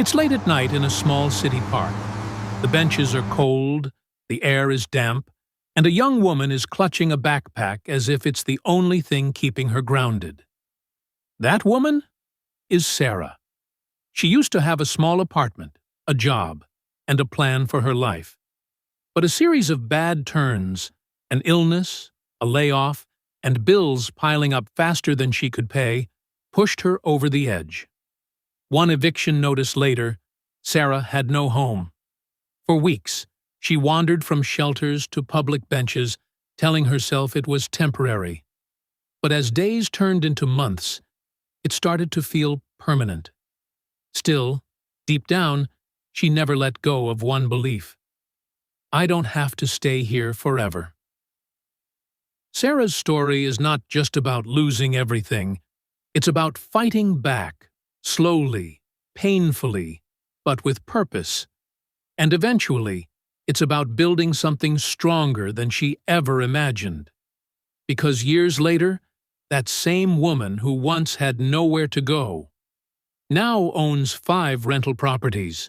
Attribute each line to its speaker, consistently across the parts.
Speaker 1: It's late at night in a small city park. The benches are cold, the air is damp, and a young woman is clutching a backpack as if it's the only thing keeping her grounded. That woman is Sarah. She used to have a small apartment, a job, and a plan for her life. But a series of bad turns, an illness, a layoff, and bills piling up faster than she could pay, pushed her over the edge. One eviction notice later, Sarah had no home. For weeks, she wandered from shelters to public benches, telling herself it was temporary. But as days turned into months, it started to feel permanent. Still, deep down, she never let go of one belief. I don't have to stay here forever. Sarah's story is not just about losing everything. It's about fighting back, slowly, painfully, but with purpose. And eventually, it's about building something stronger than she ever imagined. Because years later, that same woman who once had nowhere to go now owns 5 rental properties.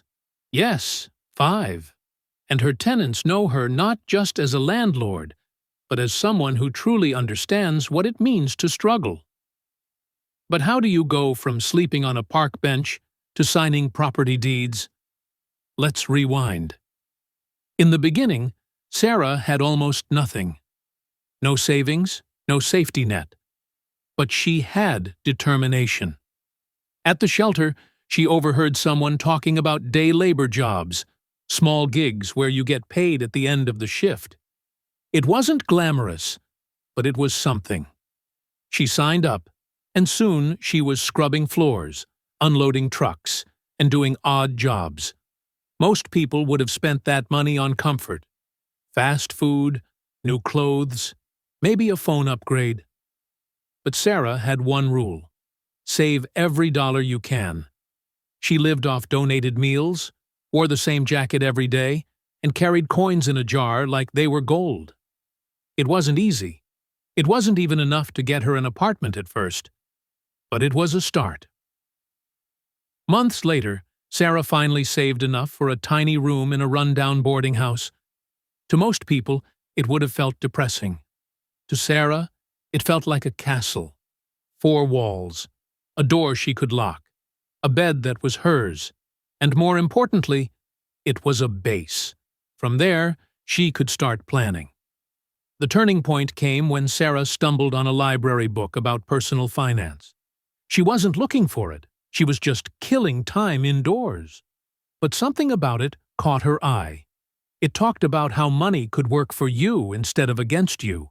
Speaker 1: Yes, 5. And her tenants know her not just as a landlord, but as someone who truly understands what it means to struggle. But how do you go from sleeping on a park bench to signing property deeds? Let's rewind. In the beginning, Sarah had almost nothing. No savings, no safety net. But she had determination. At the shelter, she overheard someone talking about day labor jobs, small gigs where you get paid at the end of the shift. It wasn't glamorous, but it was something. She signed up, and soon she was scrubbing floors, unloading trucks, and doing odd jobs. Most people would have spent that money on comfort. Fast food, new clothes, maybe a phone upgrade. But Sarah had one rule: save every dollar you can. She lived off donated meals, wore the same jacket every day, and carried coins in a jar like they were gold. It wasn't easy. It wasn't even enough to get her an apartment at first. But it was a start. Months later, Sarah finally saved enough for a tiny room in a rundown boarding house. To most people, it would have felt depressing. To Sarah, it felt like a castle. 4 walls, a door she could lock, a bed that was hers, and more importantly, it was a base. From there, she could start planning. The turning point came when Sarah stumbled on a library book about personal finance. She wasn't looking for it. She was just killing time indoors. But something about it caught her eye. It talked about how money could work for you instead of against you,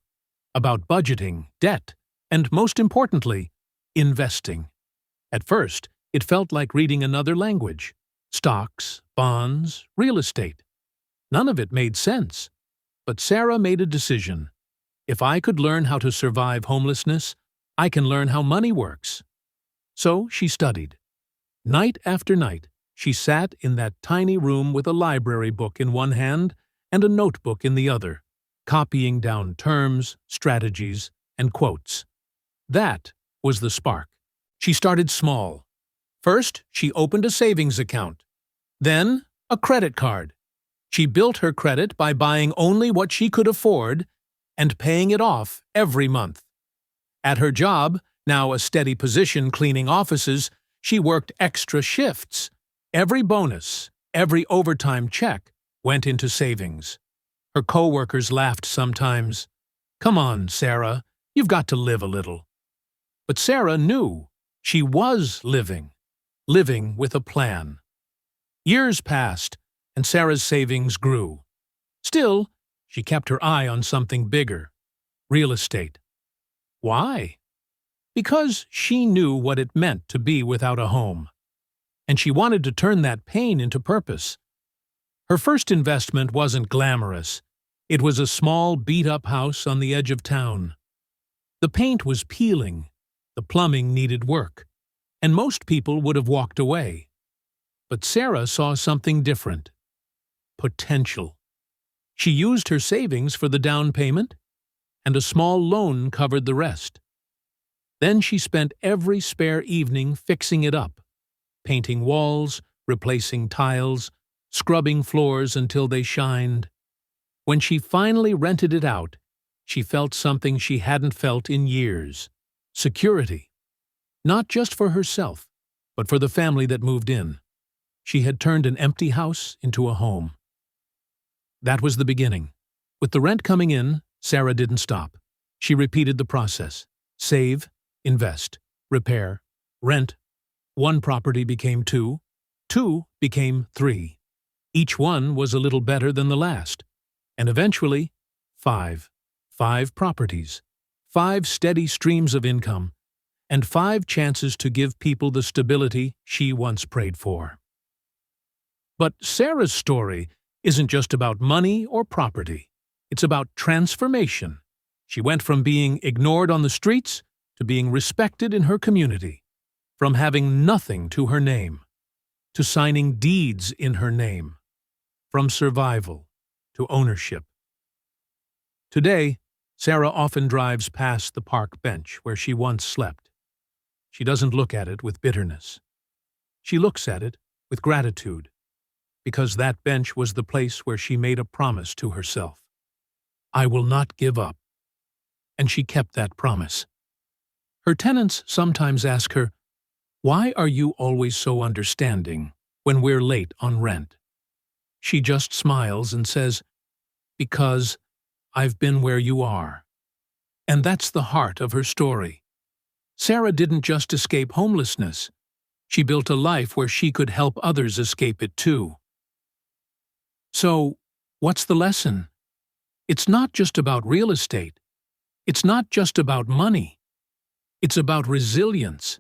Speaker 1: about budgeting, debt, and most importantly, investing. At first, it felt like reading another language: stocks, bonds, real estate. None of it made sense. But Sarah made a decision. If I could learn how to survive homelessness, I can learn how money works. So she studied. Night after night, she sat in that tiny room with a library book in one hand and a notebook in the other, copying down terms, strategies, and quotes. That was the spark. She started small. First, she opened a savings account. Then, a credit card. She built her credit by buying only what she could afford and paying it off every month. At her job, now a steady position cleaning offices, she worked extra shifts. Every bonus, every overtime check went into savings. Her coworkers laughed sometimes. "Come on, Sarah, you've got to live a little." But Sarah knew she was living with a plan. Years passed, and Sarah's savings grew. Still, she kept her eye on something bigger: real estate. Why? Because she knew what it meant to be without a home. And she wanted to turn that pain into purpose. Her first investment wasn't glamorous. It was a small, beat-up house on the edge of town. The paint was peeling, the plumbing needed work, and most people would have walked away. But Sarah saw something different: potential. She used her savings for the down payment, and a small loan covered the rest. Then she spent every spare evening fixing it up, painting walls, replacing tiles, scrubbing floors until they shined. When she finally rented it out, she felt something she hadn't felt in years: security. Not just for herself, but for the family that moved in. She had turned an empty house into a home. That was the beginning. With the rent coming in, Sarah didn't stop. She repeated the process: save, invest, repair, rent. One property became two, two became three. Each one was a little better than the last. And eventually, five. 5 properties, 5 steady streams of income, and 5 chances to give people the stability she once prayed for. But Sarah's story isn't just about money or property. It's about transformation. She went from being ignored on the streets to being respected in her community, from having nothing to her name to signing deeds in her name, from survival to ownership. Today, Sarah often drives past the park bench where she once slept. She doesn't look at it with bitterness. She looks at it with gratitude, because that bench was the place where she made a promise to herself: I will not give up. And she kept that promise. Her tenants sometimes ask her, why are you always so understanding when we're late on rent? She just smiles and says, because I've been where you are. And that's the heart of her story. Sarah didn't just escape homelessness. She built a life where she could help others escape it too. So, what's the lesson? It's not just about real estate. It's not just about money. It's about resilience.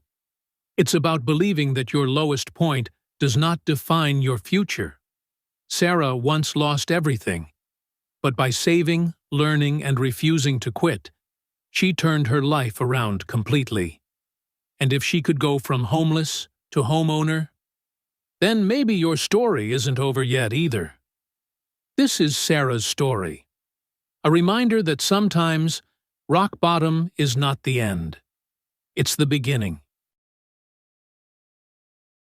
Speaker 1: It's about believing that your lowest point does not define your future. Sarah once lost everything, but by saving, learning, and refusing to quit, she turned her life around completely. And if she could go from homeless to homeowner, then maybe your story isn't over yet either. This is Sarah's story. A reminder that sometimes rock bottom is not the end. It's the beginning.